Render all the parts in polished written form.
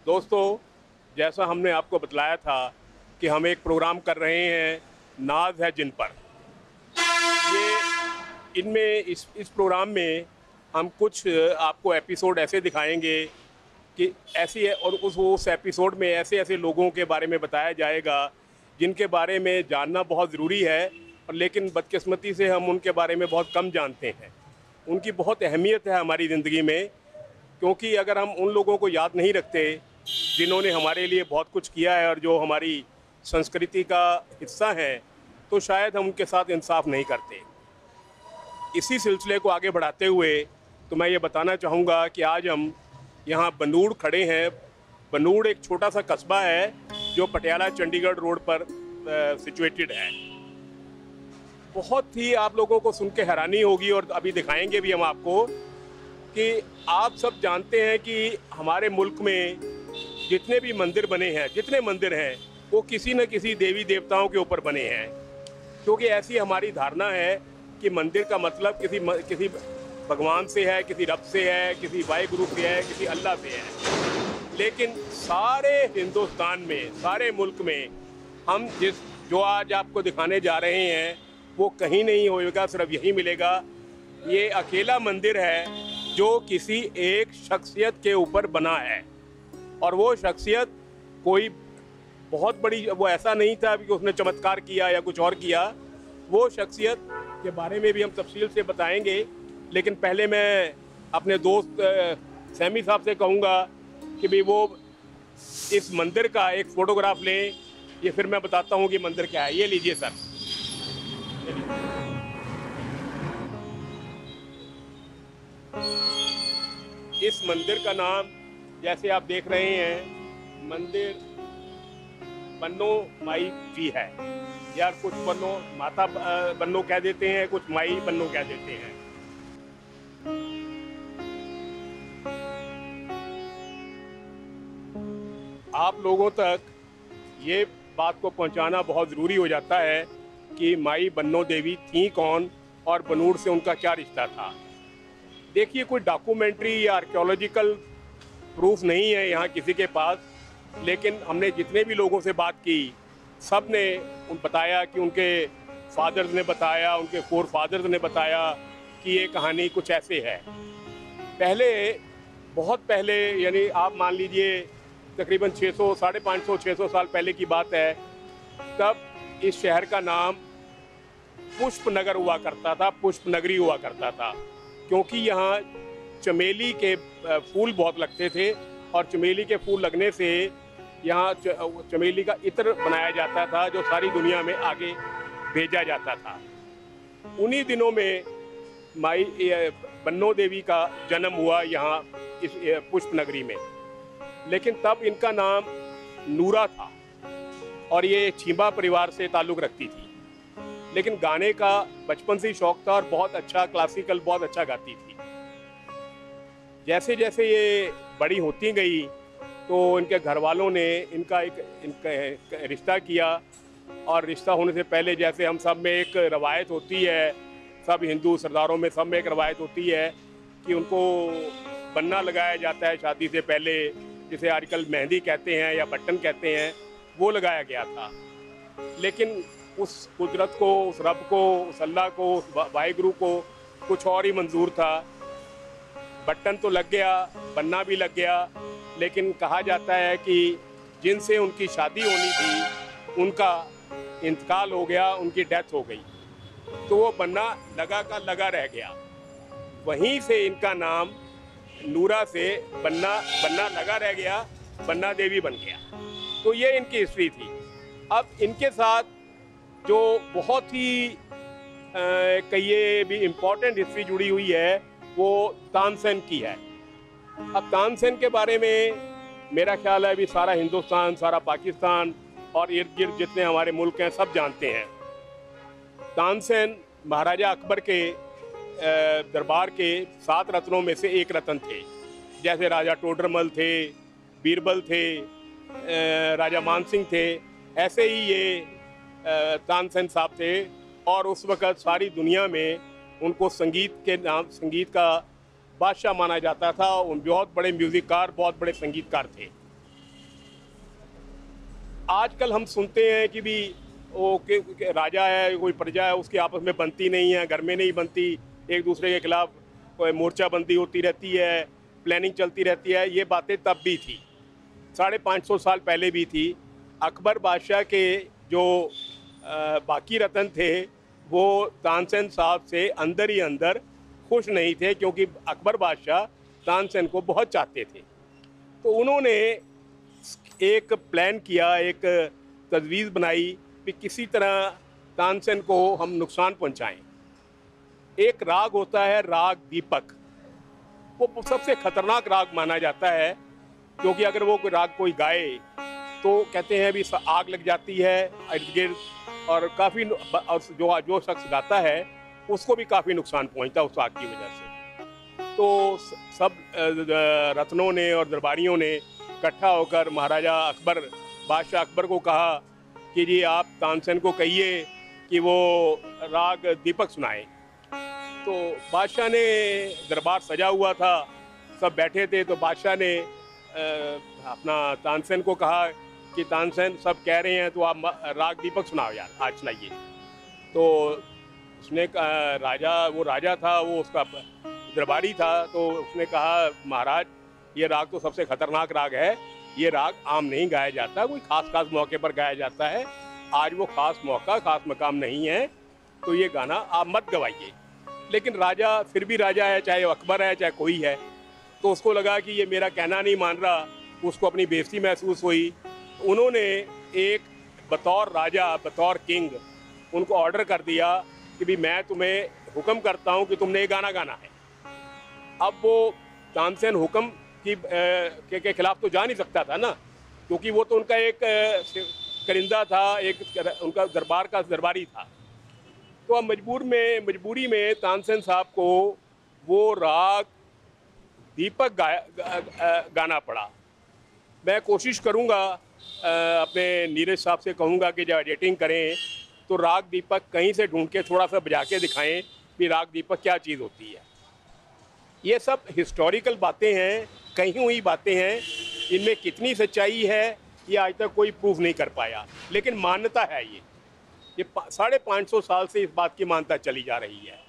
दोस्तों, जैसा हमने आपको बतलाया था कि हम एक प्रोग्राम कर रहे हैं, नाज है जिन पर। ये इनमें इस प्रोग्राम में हम कुछ आपको एपिसोड ऐसे दिखाएंगे कि ऐसी है, और उस एपिसोड में ऐसे ऐसे लोगों के बारे में बताया जाएगा जिनके बारे में जानना बहुत ज़रूरी है, और लेकिन बदकिस्मती से हम उनके बारे में बहुत कम जानते हैं। उनकी बहुत अहमियत है हमारी ज़िंदगी में, क्योंकि अगर हम उन लोगों को याद नहीं रखते जिन्होंने हमारे लिए बहुत कुछ किया है और जो हमारी संस्कृति का हिस्सा हैं, तो शायद हम उनके साथ इंसाफ नहीं करते। इसी सिलसिले को आगे बढ़ाते हुए तो मैं ये बताना चाहूँगा कि आज हम यहाँ बनूड़ खड़े हैं। बनूड़ एक छोटा सा कस्बा है जो पटियाला चंडीगढ़ रोड पर सिचुएटेड है। बहुत ही आप लोगों को सुन के हैरानी होगी, और अभी दिखाएंगे भी हम आपको, कि आप सब जानते हैं कि हमारे मुल्क में जितने भी मंदिर बने हैं, जितने मंदिर हैं, वो किसी न किसी देवी देवताओं के ऊपर बने हैं। क्योंकि ऐसी हमारी धारणा है कि मंदिर का मतलब किसी भगवान से है, किसी रब से है, किसी वाहिगुरु से है, किसी अल्लाह से है। लेकिन सारे हिंदुस्तान में, सारे मुल्क में हम जो आज आपको दिखाने जा रहे हैं वो कहीं नहीं होएगा, सिर्फ यही मिलेगा। ये अकेला मंदिर है जो किसी एक शख्सियत के ऊपर बना है, और वो शख्सियत कोई बहुत बड़ी, वो ऐसा नहीं था कि उसने चमत्कार किया या कुछ और किया। वो शख्सियत के बारे में भी हम तफसील से बताएंगे, लेकिन पहले मैं अपने दोस्त सैमी साहब से कहूँगा कि भाई वो इस मंदिर का एक फ़ोटोग्राफ लें, ये फिर मैं बताता हूँ कि मंदिर क्या है। ये लीजिए सर। इस मंदिर का नाम जैसे आप देख रहे हैं, मंदिर बन्नो माई जी है, या कुछ बन्नो माता बन्नो कह देते हैं, कुछ माई बन्नो कह देते हैं। आप लोगों तक ये बात को पहुंचाना बहुत ज़रूरी हो जाता है कि माई बन्नो देवी थी कौन और बनूड़ से उनका क्या रिश्ता था। देखिए, कोई डॉक्यूमेंट्री या आर्कियोलॉजिकल प्रूफ नहीं है यहाँ किसी के पास, लेकिन हमने जितने भी लोगों से बात की, सब ने बताया कि उनके फादर्स ने बताया, उनके फोर फादर्स ने बताया कि ये कहानी कुछ ऐसे है। पहले, बहुत पहले, यानी आप मान लीजिए तकरीबन 600, 550, 600 साल पहले की बात है, तब इस शहर का नाम पुष्पनगर हुआ करता था, पुष्पनगरी हुआ करता था, क्योंकि यहाँ चमेली के फूल बहुत लगते थे, और चमेली के फूल लगने से यहाँ चमेली का इत्र बनाया जाता था जो सारी दुनिया में आगे भेजा जाता था। उन्हीं दिनों में माई बन्नो देवी का जन्म हुआ यहाँ इस पुष्पनगरी में, लेकिन तब इनका नाम नूरा था, और ये छींबा परिवार से ताल्लुक़ रखती थी। लेकिन गाने का बचपन से ही शौक़ था, और बहुत अच्छा क्लासिकल बहुत अच्छा गाती थी। जैसे जैसे ये बड़ी होती गई तो इनके घर वालों ने इनका रिश्ता किया, और रिश्ता होने से पहले, जैसे हम सब में एक रवायत होती है, सब हिंदू सरदारों में सब में एक रवायत होती है कि उनको बन्ना लगाया जाता है शादी से पहले, जिसे आजकल मेहंदी कहते हैं या बटन कहते हैं, वो लगाया गया था। लेकिन उस कुदरत को, उस रब को, उस अल्लाह को, उस वाहिगुरु को कुछ और ही मंजूर था। बटन तो लग गया, बन्ना भी लग गया, लेकिन कहा जाता है कि जिनसे उनकी शादी होनी थी उनका इंतकाल हो गया, उनकी डेथ हो गई, तो वो बन्ना लगा का लगा रह गया। वहीं से इनका नाम नूरा से बन्ना लगा रह गया, बन्ना देवी बन गया। तो ये इनकी हिस्ट्री थी। अब इनके साथ जो बहुत ही कहिए भी इम्पोर्टेंट हिस्ट्री जुड़ी हुई है, वो तानसेन की है। अब तानसेन के बारे में मेरा ख्याल है अभी सारा हिंदुस्तान, सारा पाकिस्तान और इर्द गिर्द जितने हमारे मुल्क हैं सब जानते हैं। तानसेन महाराजा अकबर के दरबार के 7 रत्नों में से एक रत्न थे। जैसे राजा टोडरमल थे, बीरबल थे, राजा मानसिंह थे, ऐसे ही ये तानसेन साहब थे। और उस वक़्त सारी दुनिया में उनको संगीत का बादशाह माना जाता था। उन बहुत बड़े म्यूज़िककार, बहुत बड़े संगीतकार थे। आजकल हम सुनते हैं कि भी वो के राजा है, कोई प्रजा है, उसकी आपस में बनती नहीं है, घर में नहीं बनती, एक दूसरे के खिलाफ कोई मोर्चाबंदी होती रहती है, प्लानिंग चलती रहती है। ये बातें तब भी थी, 550 साल पहले भी थी। अकबर बादशाह के जो बाकी रतन थे वो तानसेन साहब से अंदर ही अंदर खुश नहीं थे, क्योंकि अकबर बादशाह तानसेन को बहुत चाहते थे। तो उन्होंने एक प्लान किया, एक तजवीज़ बनाई कि किसी तरह तानसेन को हम नुकसान पहुंचाएं। एक राग होता है राग दीपक, वो सबसे खतरनाक राग माना जाता है, क्योंकि अगर वो राग कोई गाए तो कहते हैं भी आग लग जाती है इर्द गिर्द, और काफ़ी जो शख्स गाता है उसको भी काफ़ी नुकसान पहुंचता है उस आग की वजह से। तो सब रत्नों ने और दरबारियों ने इकट्ठा होकर महाराजा अकबर, बादशाह अकबर को कहा कि जी आप तानसेन को कहिए कि वो राग दीपक सुनाए। तो बादशाह ने, दरबार सजा हुआ था, सब बैठे थे, तो बादशाह ने अपना तानसेन को कहा कि तानसेन सब कह रहे हैं तो आप राग दीपक सुनाओ यार, आज सुनाइए। तो उसने वो राजा था, वो उसका दरबारी था, तो उसने कहा महाराज ये राग तो सबसे खतरनाक राग है, ये राग आम नहीं गाया जाता, कोई खास मौके पर गाया जाता है, आज वो खास मौका खास मकाम नहीं है, तो ये गाना आप मत गवाइए। लेकिन राजा फिर भी राजा है, चाहे अकबर है चाहे कोई है, तो उसको लगा कि ये मेरा कहना नहीं मान रहा, उसको अपनी बेइज्जती महसूस हुई। उन्होंने एक बतौर राजा, बतौर किंग उनको ऑर्डर कर दिया कि भी मैं तुम्हें हुक्म करता हूँ कि तुमने ये गाना गाना है। अब वो तानसेन हुक्म के खिलाफ तो जा नहीं सकता था ना, क्योंकि वो तो उनका एक करिंदा था, एक उनका दरबार का दरबारी था। तो अब मजबूरी में तानसेन साहब को वो राग दीपक गाना पड़ा। मैं कोशिश करूँगा, अपने नीरज साहब से कहूँगा कि जब एडिटिंग करें तो राग दीपक कहीं से ढूंढ के थोड़ा सा बजा के दिखाएं कि राग दीपक क्या चीज़ होती है। ये सब हिस्टोरिकल बातें हैं, कहीं हुई बातें हैं, इनमें कितनी सच्चाई है ये आज तक कोई प्रूफ नहीं कर पाया, लेकिन मान्यता है ये 550 साल से इस बात की मान्यता चली जा रही है।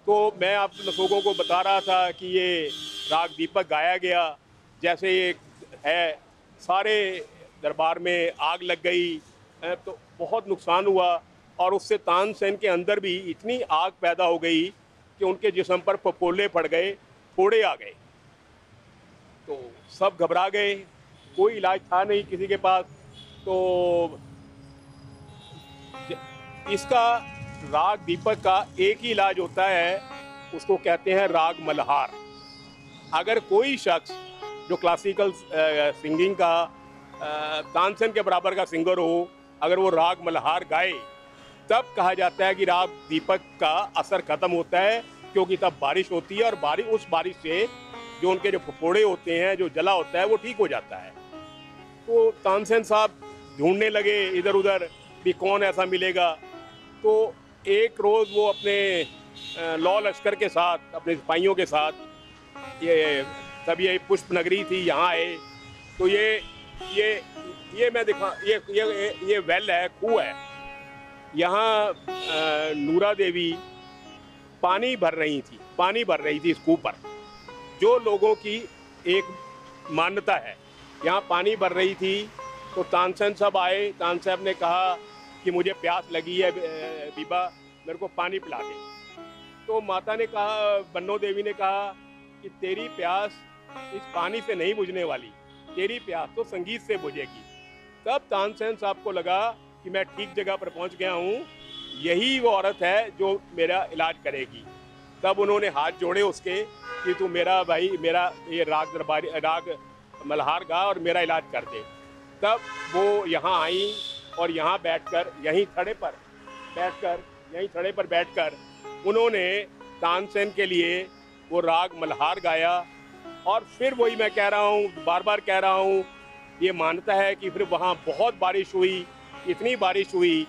तो मैं आप लोगों को बता रहा था कि ये राग दीपक गाया गया, जैसे ये है, सारे दरबार में आग लग गई, तो बहुत नुकसान हुआ, और उससे तानसेन के अंदर भी इतनी आग पैदा हो गई कि उनके जिस्म पर फफोले पड़ गए, फोड़े आ गए। तो सब घबरा गए, कोई इलाज था नहीं किसी के पास। तो इसका राग दीपक का एक ही इलाज होता है, उसको कहते हैं राग मल्हार। अगर कोई शख्स जो क्लासिकल सिंगिंग का तानसेन के बराबर का सिंगर हो, अगर वो राग मल्हार गाए, तब कहा जाता है कि राग दीपक का असर ख़त्म होता है, क्योंकि तब बारिश होती है, और उस बारिश से जो उनके जो फफोड़े होते हैं, जो जला होता है, वो ठीक हो जाता है। तो तानसेन साहब ढूंढने लगे इधर उधर भी कौन ऐसा मिलेगा। तो एक रोज़ वो अपने लौ लश्कर के साथ, अपने सिपाहियों के साथ, तब ये पुष्प नगरी थी, यहाँ आए। तो ये मैं दिखा, ये वेल है, खूह है, यहाँ नूरा देवी पानी भर रही थी इस खूह पर। जो लोगों की एक मान्यता है, यहाँ पानी भर रही थी। तो तानसेन साहब आए, तानसेन साहब ने कहा कि मुझे प्यास लगी है बीबा, मेरे को पानी पिला दे। तो माता ने कहा, बन्नो देवी ने कहा कि तेरी प्यास इस पानी से नहीं बुझने वाली, तेरी प्यास तो संगीत से बुझेगी। तब तानसेन साहब को लगा कि मैं ठीक जगह पर पहुंच गया हूं, यही वो औरत है जो मेरा इलाज करेगी। तब उन्होंने हाथ जोड़े उसके कि तू मेरा भाई, मेरा ये राग मल्हार गा और मेरा इलाज कर दे। तब वो यहाँ आई और यहाँ बैठकर, यहीं थड़े पर बैठकर उन्होंने तानसेन के लिए वो राग मल्हार गाया। और फिर वही मैं कह रहा हूँ, बार बार कह रहा हूँ, ये मानता है कि फिर वहाँ बहुत बारिश हुई, इतनी बारिश हुई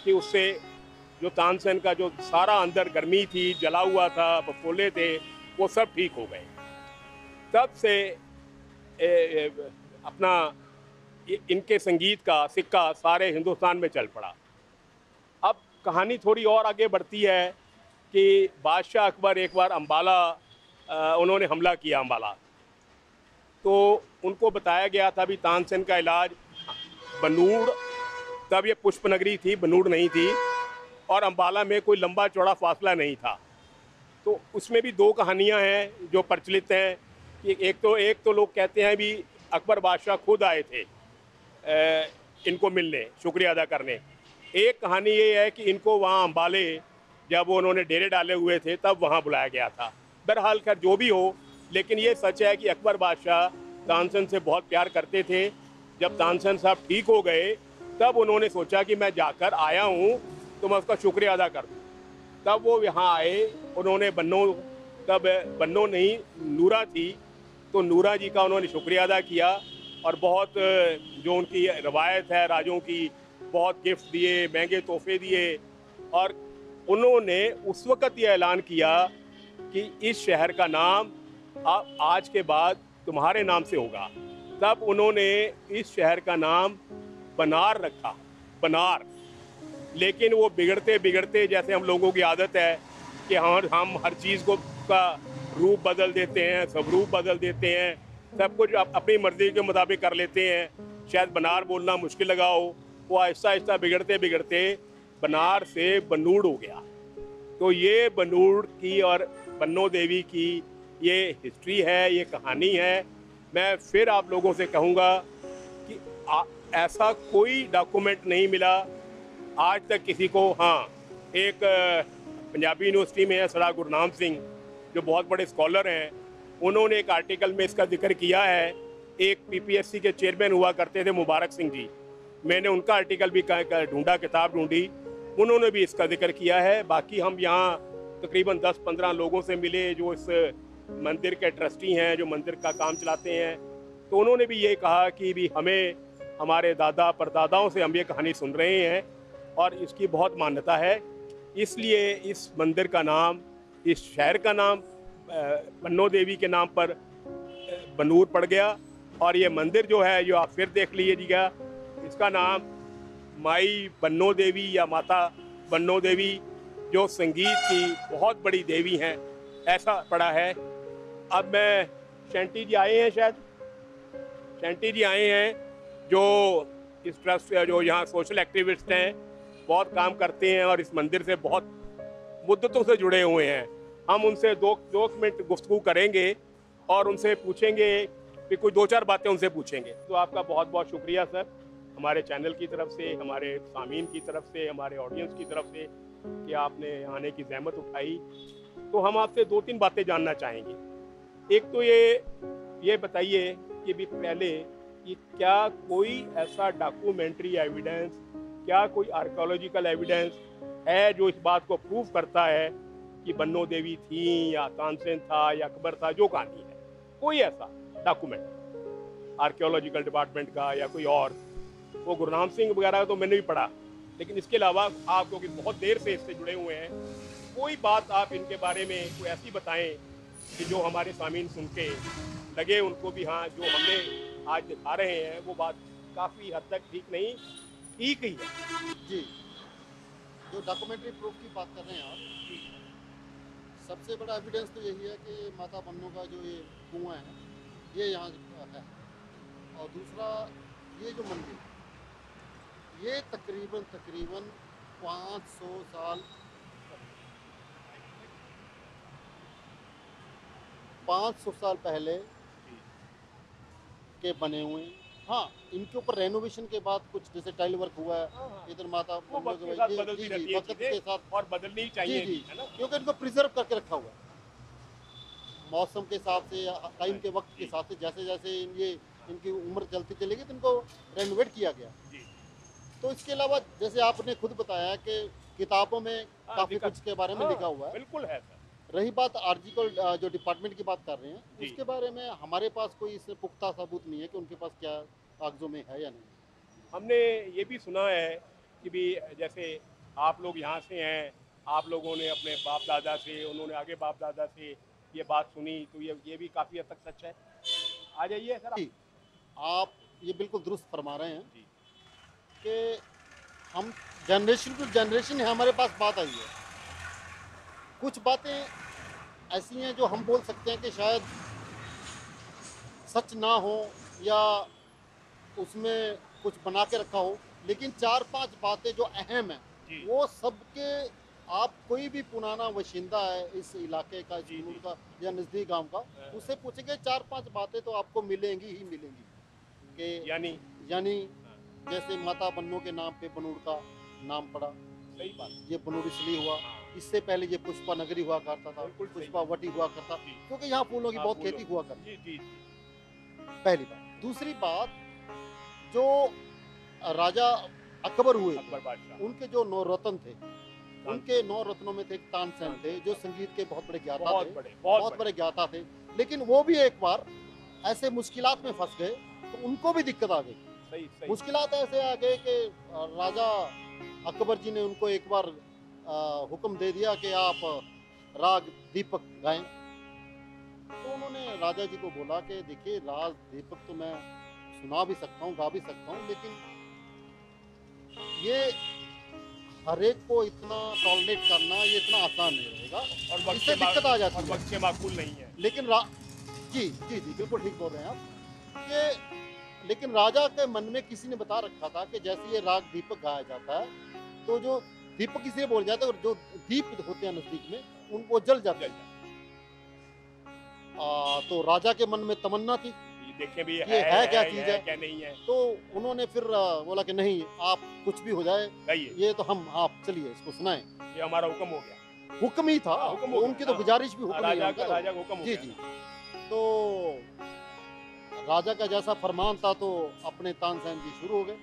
कि उससे जो तानसेन का जो सारा अंदर गर्मी थी, जला हुआ था, फफोले थे, वो सब ठीक हो गए। तब से अपना इनके संगीत का सिक्का सारे हिंदुस्तान में चल पड़ा। अब कहानी थोड़ी और आगे बढ़ती है कि बादशाह अकबर एक बार अम्बाला उन्होंने हमला किया अम्बाला, तो उनको बताया गया था भी तानसेन का इलाज बनूड़, तब ये पुष्पनगरी थी, बनूड़ नहीं थी, और अम्बाला में कोई लंबा चौड़ा फासला नहीं था। तो उसमें भी दो कहानियां हैं जो प्रचलित हैं कि एक तो लोग कहते हैं भी अकबर बादशाह खुद आए थे इनको मिलने, शुक्रिया अदा करने। एक कहानी ये है कि इनको वहाँ अम्बाले जब उन्होंने डेरे डाले हुए थे तब वहाँ बुलाया गया था। बहरहाल खैर जो भी हो, लेकिन ये सच है कि अकबर बादशाह तानसेन से बहुत प्यार करते थे। जब तानसेन साहब ठीक हो गए तब उन्होंने सोचा कि मैं जाकर आया हूँ तो मैं उसका शुक्रिया अदा कर दूँ। तब वो यहाँ आए, उन्होंने तब बन्नो नहीं नूरा थी, तो नूरा जी का उन्होंने शुक्रिया अदा किया और बहुत जो उनकी रवायत है राजों की, बहुत गिफ्ट दिए, महंगे तोहफे दिए, और उन्होंने उस वक़्त ये ऐलान किया कि इस शहर का नाम आज के बाद तुम्हारे नाम से होगा। तब उन्होंने इस शहर का नाम बनार रखा, बनार। लेकिन वो बिगड़ते बिगड़ते, जैसे हम लोगों की आदत है कि हम हर चीज़ को का रूप बदल देते हैं, स्वरूप बदल देते हैं, सब कुछ अपनी मर्जी के मुताबिक कर लेते हैं। शायद बनार बोलना मुश्किल लगा हो, वो आहिस्ता आहिस्ता बिगड़ते बिगड़ते बनार से बनूड़ हो गया। तो ये बनूड़ की और बन्नो देवी की ये हिस्ट्री है, ये कहानी है। मैं फिर आप लोगों से कहूँगा कि ऐसा कोई डॉक्यूमेंट नहीं मिला आज तक किसी को। हाँ, एक पंजाबी यूनिवर्सिटी में है सरदार गुरनाम सिंह, जो बहुत बड़े स्कॉलर हैं, उन्होंने एक आर्टिकल में इसका जिक्र किया है। एक पीपीएससी के चेयरमैन हुआ करते थे मुबारक सिंह जी, मैंने उनका आर्टिकल भी ढूंढा, किताब ढूंढी, उन्होंने भी इसका जिक्र किया है। बाकी हम यहाँ तकरीबन 10-15 लोगों से मिले जो इस मंदिर के ट्रस्टी हैं, जो मंदिर का काम चलाते हैं, तो उन्होंने भी ये कहा कि भी हमें हमारे दादा परदादाओं से हम ये कहानी सुन रहे हैं और इसकी बहुत मान्यता है, इसलिए इस मंदिर का नाम, इस शहर का नाम बन्नो देवी के नाम पर बनूर पड़ गया। और ये मंदिर जो है, जो आप फिर देख लीजिएगा, इसका नाम माई बन्नो देवी या माता बन्नो देवी, जो संगीत की बहुत बड़ी देवी हैं, ऐसा पड़ा है। अब मैं शैंटी जी आए हैं, शायद शैंटी जी आए हैं जो इस ट्रस्ट, जो यहाँ सोशल एक्टिविस्ट हैं, बहुत काम करते हैं और इस मंदिर से बहुत मुद्दतों से जुड़े हुए हैं। हम उनसे दो मिनट गुफ्तगू करेंगे और उनसे पूछेंगे कि कुछ 2-4 बातें उनसे पूछेंगे। तो आपका बहुत बहुत शुक्रिया सर, हमारे चैनल की तरफ से, हमारे सामीन की तरफ से, हमारे ऑडियंस की तरफ से, कि आपने आने की ज़हमत उठाई। तो हम आपसे 2-3 बातें जानना चाहेंगे। एक तो ये बताइए कि भी पहले कि क्या कोई ऐसा डॉक्यूमेंट्री एविडेंस, क्या कोई आर्कियोलॉजिकल एविडेंस है जो इस बात को प्रूव करता है कि बन्नो देवी थी या तानसेन था या अकबर था, जो कहानी है, कोई ऐसा डॉक्यूमेंट आर्कियोलॉजिकल डिपार्टमेंट का या कोई और? वो गुरनाम सिंह वगैरह तो मैंने भी पढ़ा, लेकिन इसके अलावा आप क्योंकि बहुत देर से इससे जुड़े हुए हैं, कोई बात आप इनके बारे में कोई ऐसी बताएं कि जो हमारे सामीन सुन के लगे उनको भी हाँ, जो हमने आज दिखा रहे हैं वो बात काफ़ी हद तक ठीक नहीं, ठीक ही है। जी, जो डॉक्यूमेंट्री प्रूफ की बात कर रहे हैं आप, सबसे बड़ा एविडेंस तो यही है कि माता बन्नो का जो ये कुआं है, ये यहाँ है। और दूसरा, ये जो मंदिर, ये तकरीबन 500 साल 500 साल पहले के बने हुए हैं। हाँ, इनके ऊपर रेनोवेशन के बाद कुछ जैसे टाइल वर्क हुआ है, इधर माता वो बन्नो वक्त के के साथ बदलती रहती है वक्त के चीज़ें साथ, और बदलनी ही चाहिए, जी, है ना? क्योंकि इनको प्रिजर्व करके रखा हुआ है मौसम के हिसाब से या टाइम के वक्त के हिसाब से। जैसे जैसे ये इनकी उम्र चलती चलेगी तो इनको रेनोवेट किया गया। जी, तो इसके अलावा जैसे आपने खुद बताया कि किताबों में हाँ, काफ़ी लिखा, कुछ के बारे में हाँ, लिखा हुआ है। बिल्कुल है सर। रही बात आर्टिकल जो डिपार्टमेंट की बात कर रहे हैं, जी, उसके बारे में हमारे पास कोई इससे पुख्ता सबूत नहीं है कि उनके पास क्या कागजों में है या नहीं। हमने ये भी सुना है कि भी जैसे आप लोग यहाँ से हैं, आप लोगों ने अपने बाप दादा से, उन्होंने आगे बाप दादा से ये बात सुनी, तो ये भी काफ़ी हद तक सच है। आ जाइए सर आप। जी, आप ये बिल्कुल दुरुस्त फरमा रहे हैं जी कि हम जनरेशन टू जनरेशन हमारे पास बात आई है। कुछ बातें ऐसी हैं जो हम बोल सकते हैं कि शायद सच ना हो या उसमें कुछ बना के रखा हो, लेकिन 4-5 बातें जो अहम हैं, जी वो सबके आप कोई भी पुराना बाशिंदा है इस इलाके का, इस जी कुनूर जी का या नज़दीक गाँव का, हाँ, उससे पूछेंगे 4-5 बातें तो आपको मिलेंगी ही मिलेंगी कि यानी यानी हाँ, जैसे माता बन्नो के नाम पे बनूड़ का नाम पड़ा, सही बात ये बनूड़ इसलिए हुआ। हाँ इससे पहले ये पुष्पा नगरी हुआ करता था, बिल्कुल सही पुष्पावटी हुआ करता, जी क्योंकि यहाँ फूलों की हाँ बहुत फूलों खेती हुआ करती। जी जी जी पहली बात। दूसरी बात, जो राजा अकबर हुए अकबर थे, बादशाह उनके जो 9 रत्न थे, तानसेन। उनके 9 रत्नों में थे एक तानसेन थे, तानसेन, जो तानसेन। संगीत के बहुत बड़े ज्ञाता बहुत थे, बड़े बहुत बड़े ज्ञाता थे। लेकिन वो भी एक बार ऐसे मुश्किलात में फँस गए, तो उनको भी दिक्कत आ गई। सही सही मुश्किलात ऐसे आ गए कि राजा अकबर जी ने उनको एक बार हुक्म दे दिया कि आप राग दीपक गाएँ। तो उन्होंने राजा जी को बोला कि देखिए, राग दीपक तो मैं सुना भी सकता हूँ, गा भी सकता हूँ, लेकिन ये हर एक को इतना टॉलरेट करना ये इतना आसान नहीं रहेगा, और वक्त इससे के मा- दिक्कत आ और जाती है। वक्त के माकूल नहीं है लेकिन जी जी जी बिल्कुल ठीक बोल रहे हैं आप कि लेकिन राजा के मन में किसी ने बता रखा था कि जैसे ये राग दीपक गाया जाता है, तो जो दीपक इसलिए बोल जाते हैं, और जो दीप होते हैं नजदीक में उनको जल जाते चल हैं। जाए तो राजा के मन में तमन्ना थी, ये देखें भी ये है क्या चीज है। क्या नहीं है तो उन्होंने फिर बोला कि नहीं, आप कुछ भी हो जाए, कहिए ये तो हम आप चलिए इसको सुनाएं। ये हमारा हुक्म हो गया हुक्म ही था, हाँ, हुक्म हो गया उनकी तो ना। गुजारिश भी हुक्म ही है राजा उनका का तो। राजा का हुक्म हो जी गया जी। ना। तो राजा का जैसा फरमान था, तो अपने तानसेन जी शुरू हो गए।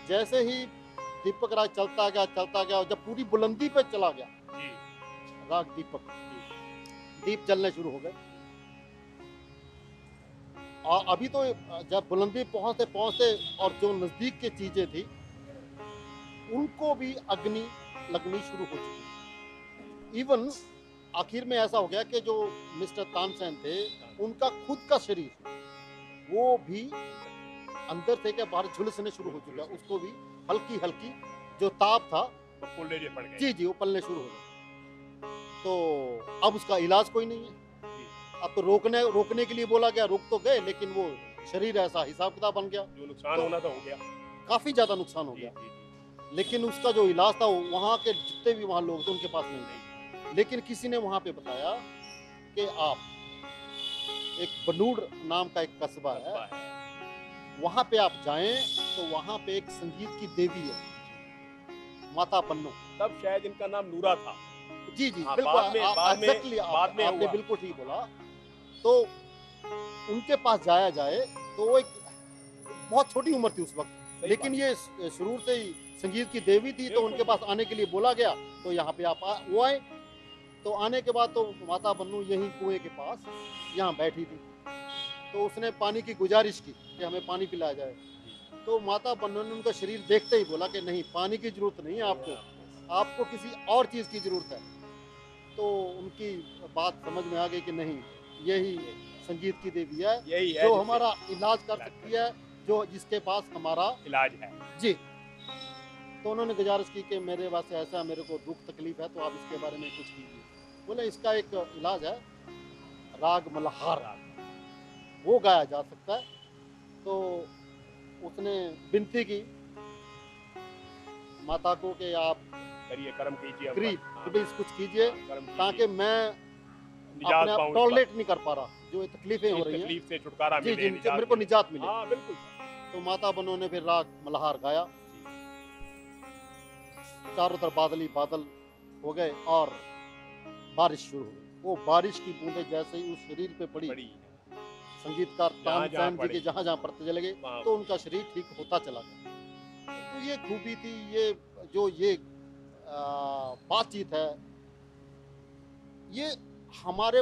जैसे ही दीपक राज चलता गया, और जब पूरी बुलंदी पे चला गया जी राग दीपक, जी दीप जलने शुरू हो गए। और अभी तो जब बुलंदी पहुंचते पहुंचते और जो नजदीक की चीजें थी, उनको भी अग्नि लगनी शुरू हो चुकी। इवन आखिर में ऐसा हो गया कि जो मिस्टर तानसेन थे, उनका खुद का शरीर वो भी अंदर से क्या बाहर झुलसने शुरू हो चुका, उसको भी हल्की हल्की जो ताप था, तो फुल्ले पड़ गए जी जी, वो पलने शुरू हो गए। तो अब उसका इलाज कोई नहीं है। जी, अब तो रोकने के लिए बोला गया, रुक तो गए, लेकिन वो शरीर ऐसा हिसाब किताब बन गया, जो नुकसान तो होना था हो गया काफी ज्यादा नुकसान हो जी गया। जी जी लेकिन उसका जो इलाज था, वहाँ के जितने भी वहाँ लोग थे उनके पास नहीं थे। लेकिन किसी ने वहाँ पे बताया कि आप एक बनूड़ नाम का एक कस्बा है, कस्बा है वहाँ पे आप जाएं, तो वहाँ पे एक संगीत की देवी है, माता बन्नो। तब शायद इनका नाम नूरा था जी जी हाँ, बिल्कुल, बाद में एग्जैक्टली आपने हुआ। बिल्कुल ठीक बोला। तो उनके पास जाया जाए, तो वो एक बहुत छोटी उम्र थी उस वक्त, सही लेकिन बात। ये शुरू से ही संगीत की देवी थी, तो बिल्कुल। उनके पास आने के लिए बोला गया, तो यहाँ पे वो आए। तो आने के बाद तो माता बन्नू यहीं कुएं के पास यहाँ बैठी थी, तो उसने पानी की गुजारिश की कि हमें पानी पिलाया जाए। तो माता बन्नू ने उनका शरीर देखते ही बोला कि नहीं, पानी की जरूरत नहीं है आपको किसी और चीज़ की जरूरत है। तो उनकी बात समझ में आ गई कि नहीं, यही संगीत की देवी है, यही है जो जिससे हमारा इलाज कर सकती है, जो जिसके पास हमारा इलाज है जी। तो उन्होंने गुजारिश की कि मेरे वास्ते ऐसा, मेरे को दुख तकलीफ है, तो आप इसके बारे में कुछ कीजिए। बोले इसका एक इलाज है, राग मल्हार, वो गाया जा सकता है। तो उसने विनती की माता को कि आप करिए कर्म कीजिए अब प्लीज हाँ, प्लीज कुछ कीजिए, कर्म कीजिए, ताकि मैं निजात अपने आप पाऊं इस टॉलरेट नहीं कर पा रहा, जो ये तकलीफें हो इस रही हैं, तकलीफ से छुटकारा जी मिले जी, मेरे को निजात मिले। हाँ बिल्कुल तो माता बन्नो ने फिर राग मल्हार गाया, चारों तरफ बादल ही बादल हो गए और बारिश शुरू हो गई। वो बारिश की बूंदें जैसे ही उस शरीर पे पड़ी, बड़ी संगीतकार जहाँ तानसेन जी पड़ी। के जहाँ जहाँ पड़ते चले गए, वहाँ तो उनका शरीर ठीक होता चला गया। तो ये खूबी थी, ये जो ये बातचीत है, ये हमारे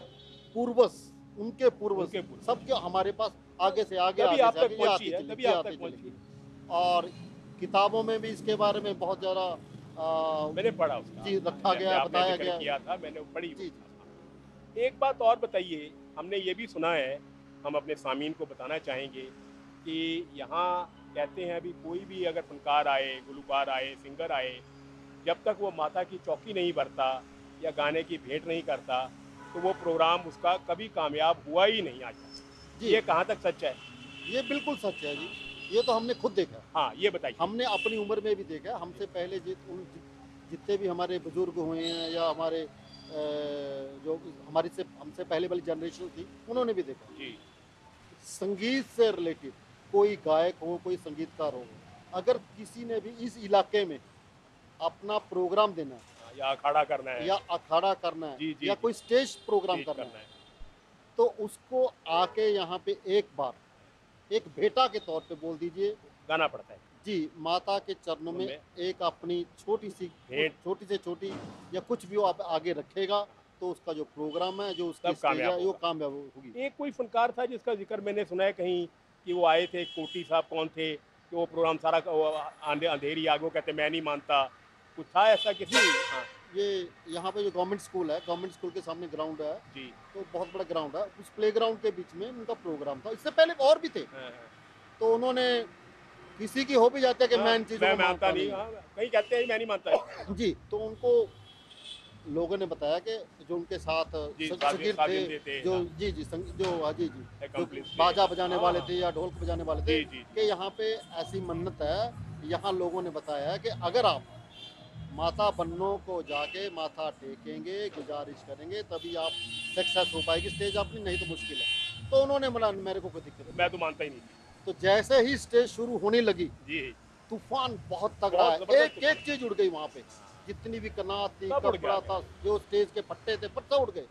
पूर्वज, उनके पूर्वज उनके पूर्वज। सबके हमारे पास आगे से आगे तभी आगे आप से तक आगे ये पहुंची आती है चली, तभी ये आप आती तक पहुंची चली। और किताबों में भी इसके बारे में बहुत ज़्यादा मैंने पढ़ा उसका जी रखा गया, आपने बताया जिक्र गया। किया था, मैंने पढ़ी जी एक बात और बताइए, हमने ये भी सुना है हम अपने सामीन को बताना चाहेंगे कि यहाँ कहते हैं अभी कोई भी अगर फनकार आए, गुलकार आए, सिंगर आए, जब तक वो माता की चौकी नहीं भरता या गाने की भेंट नहीं करता, तो वो प्रोग्राम उसका कभी कामयाब हुआ ही नहीं आज तक। जी, ये कहाँ तक सच है? ये बिल्कुल सच है जी। ये तो हमने खुद देखा है। हाँ, ये बताइए। हमने अपनी उम्र में भी देखा है। हमसे पहले जितने भी हमारे बुजुर्ग हुए हैं या हमारे जो हमारी से हमसे पहले वाली जनरेशन थी, उन्होंने भी देखा। जी। संगीत से रिलेटेड कोई गायक हो, कोई संगीतकार हो, अगर किसी ने भी इस इलाके में अपना प्रोग्राम देना है हाँ, या अखाड़ा करना है। या अखाड़ा करना है जी, जी, या जी। कोई स्टेज प्रोग्राम तेज करना करना है, है। तो उसको आके यहाँ पे एक बार एक भेंटा के तौर पे बोल दीजिए, गाना पड़ता है। जी, माता के चरणों में उनमें एक अपनी छोटी-सी भेंट छोटी से छोटी या कुछ भी वो आप आगे रखेगा, तो उसका जो प्रोग्राम है, जो उसकी तब स्टेज कामयाब है, वो होगा। कामयाब होगी। एक कोई फनकार था जिसका ज़िक्र मैंने सुना है कहीं कि वो आए थे, कोटी साहब कौन थे, कि वो प्रोग्राम सारा अंधेरी आग, वो कहते मैं नहीं मानता। कुछ था ऐसा किसका? जी, हाँ, ये यहाँ पे जो गवर्नमेंट स्कूल है, गवर्नमेंट स्कूल के सामने ग्राउंड है, जी। तो बहुत बड़ा ग्राउंड है। उस प्लेग्राउंड के बीच में उनका प्रोग्राम था। इससे पहले और भी थे, हाँ, हाँ। तो उन्होंने किसी की हो भी जाती है कि हाँ, मैं इन चीज़ों मैं को मानता मानता नहीं। नहीं हाँ, कई कहते हैं मैं नहीं मानता। हूँ। जी, तो उनको लोगों ने बताया कि जो उनके साथ जी, शागिर्द थे, शागिर्द थे। जो हाँ, जी, जी, जो हाँ जी, जी, जो एक्कम्प्लिस थे। बाजा बजाने हाँ, वाले हाँ। थे या ढोलक बजाने वाले थे, जी, जी, जी। कि यहाँ पे ऐसी मन्नत है, यहाँ लोगों ने बताया है कि अगर आप माता बन्नों को जाके माथा टेकेंगे, गुजारिश करेंगे, तभी आप सक्सेस हो पाएगी स्टेज अपनी, नहीं तो मुश्किल है। तो उन्होंने बोला मेरे को कोई दिक्कत तो नहीं मैं है। तो मानता ही नहीं थी। तो जैसे ही स्टेज शुरू होने लगी, जी, तूफान बहुत तगड़ा बहुत है, ज़बरदस्त एक तूफ़ान। एक चीज उड़ गई वहां पे, जितनी भी कनात थी, सब उड़ गया कपड़ा था, मेरा। जो स्टेज के पट्टे थे, सब उड़ गए।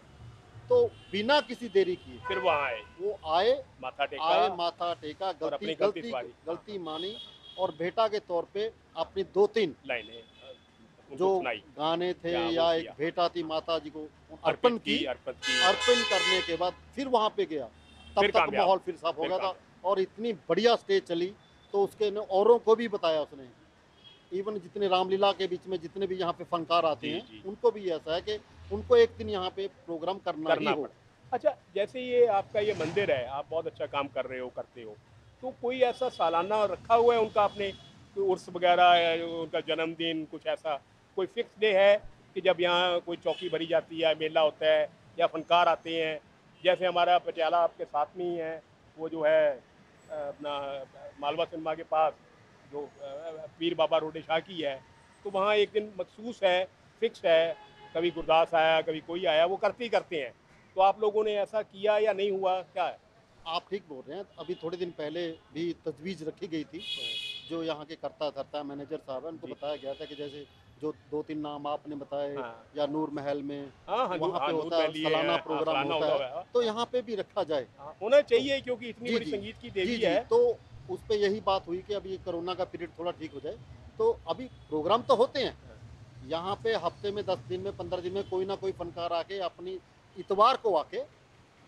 तो बिना किसी देरी किए फिर वहाँ आए, वो आए, माथा टेका माथा टेका, और गलती अपनी गलती गलती सवारी। हाँ, गलती मानी, और बेटा के तौर पे अपनी दो तीन लाइनें जो उनको सुनाई। गाने थे क्या वो या एक किया। भेंटा थी माता जी को अर्पित अर्पण की, की, अर्पित की। अर्पण करने के बाद फिर वहां पे गया, तब फिर तक कामयाब। माहौल फिर साफ हो फिर गया था। कामयाब। और इतनी बढ़िया स्टेज चली, तो उसके ने औरों को भी बताया उसने, इवन जितने रामलीला के बीच में जितने भी यहाँ पे फनकार आते जी, हैं, जी। उनको भी ऐसा है कि उनको एक दिन यहाँ पे प्रोग्राम करना ही करना हो। पड़ा। अच्छा, जैसे ये आपका ये मंदिर है, आप बहुत अच्छा काम कर रहे हो, करते हो, तो कोई ऐसा सालाना रखा हुआ है उनका आपने, कोई उर्स वगैरह या उनका जन्मदिन, कुछ ऐसा कोई फिक्स डे है कि जब यहाँ कोई चौकी भरी जाती है, मेला होता है या फनकार आते हैं? जैसे हमारा पटियाला आपके साथ में ही है, वो जो है अपना मालवा सिनेमा के पास जो पीर बाबा रोडे शाह की है, तो वहाँ एक दिन मखसूस है, फिक्स है, कभी गुरदास आया, कभी कोई आया, वो करते ही करते हैं। तो आप लोगों ने ऐसा किया या नहीं हुआ, क्या है? आप ठीक बोल रहे हैं, अभी थोड़े दिन पहले भी तजवीज़ रखी गई थी, जो यहाँ के करता धरता मैनेजर साहब हैं, उनको जी। बताया गया था कि जैसे जो 2-3 नाम आपने बताए, हाँ। या नूर महल में हाँ, हाँ, वहाँ पे नूर होता है, महल ही सालाना है। हाँ, प्रोग्राम सालाना होता होता है, हुआ है। तो यहाँ पे भी रखा जाए। हाँ, होना तो चाहिए क्योंकि इतनी जी, बड़ी जी। संगीत की जी, देवी जी, है। तो उस पे यही बात हुई कि अभी कोरोना का पीरियड थोड़ा ठीक हो जाए, तो अभी प्रोग्राम तो होते हैं। यहाँ पे हफ्ते में 10 दिन में 15 दिन में कोई ना कोई फनकार आके अपनी इतवार को आके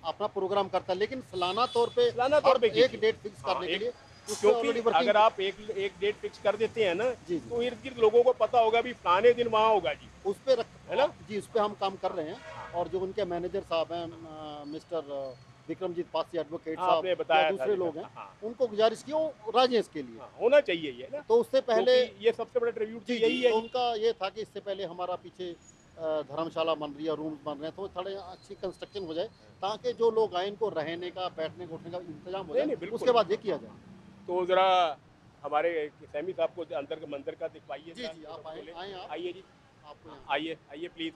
अपना प्रोग्राम करता है, लेकिन सालाना तौर पे सालाना तौर हर पे एक कीजिए। डेट फिक्स हाँ, करने के एक, लिए उस पे क्योंकि ऑलरेडी वर्किंग। अगर आप एक एक डेट फिक्स कर देते हैं ना, जी, जी, तो इर्द-गिर्द लोगों को पता होगा भी फलाने दिन वहाँ होगा जी, उस पे रख है ना? जी, उस पे हम काम कर रहे हैं। हाँ, और जो उनके मैनेजर साहब हैं, मिस्टर विक्रमजीत पासी एडवोकेट हाँ, साहब आपने या बताया था दूसरे जिक्र। लोग हैं, हाँ, उनको गुजारिश की वो राजी हैं इसके लिए। हाँ, होना चाहिए ये ना, तो उससे पहले क्योंकि ये सबसे बड़ा ट्रिब्यूट तो जी, जी, यही है तो जी। उनका ये था कि इससे पहले हमारा पीछे धर्मशाला बन रही है, रूम्स बन रहे हैं, तो थोड़े अच्छी कंस्ट्रक्शन हो जाए, ताकि जो लोग आए इनको रहने का, बैठने का, उठने का इंतजाम हो नहीं, जाए, नहीं, बिल्कुल। उसके बाद ये किया जाए। तो ज़रा हमारे सहमी साहब को अंदर के मंदिर का दिखवाइए जी, ज़रा, जी, थोड़ा आप आएँ खोलें। आएँ आप, आइए जी, आपको यहाँ आइए, आइए प्लीज़।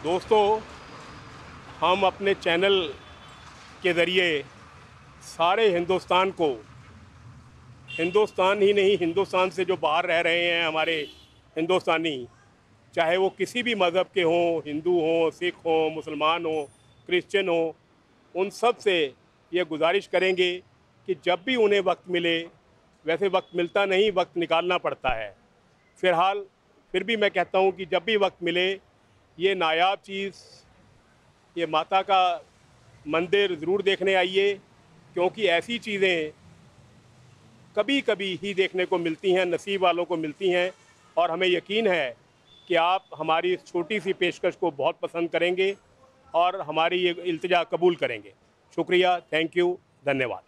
दोस्तों, हम अपने चैनल के ज़रिए सारे हिंदुस्तान को, हिंदुस्तान ही नहीं, हिंदुस्तान से जो बाहर रह रहे हैं हमारे हिंदुस्तानी, चाहे वो किसी भी मज़हब के हों, हिंदू हों, सिख हों, मुसलमान हों, क्रिश्चियन हों, उन सब से ये गुजारिश करेंगे कि जब भी उन्हें वक्त मिले, वैसे वक्त मिलता नहीं, वक्त निकालना पड़ता है, फ़िलहाल फिर भी मैं कहता हूँ कि जब भी वक्त मिले, ये नायाब चीज़, ये माता का मंदिर ज़रूर देखने आइए, क्योंकि ऐसी चीज़ें कभी कभी ही देखने को मिलती हैं, नसीब वालों को मिलती हैं। और हमें यकीन है कि आप हमारी इस छोटी सी पेशकश को बहुत पसंद करेंगे और हमारी ये इल्तिजा कबूल करेंगे। शुक्रिया, थैंक यू, धन्यवाद।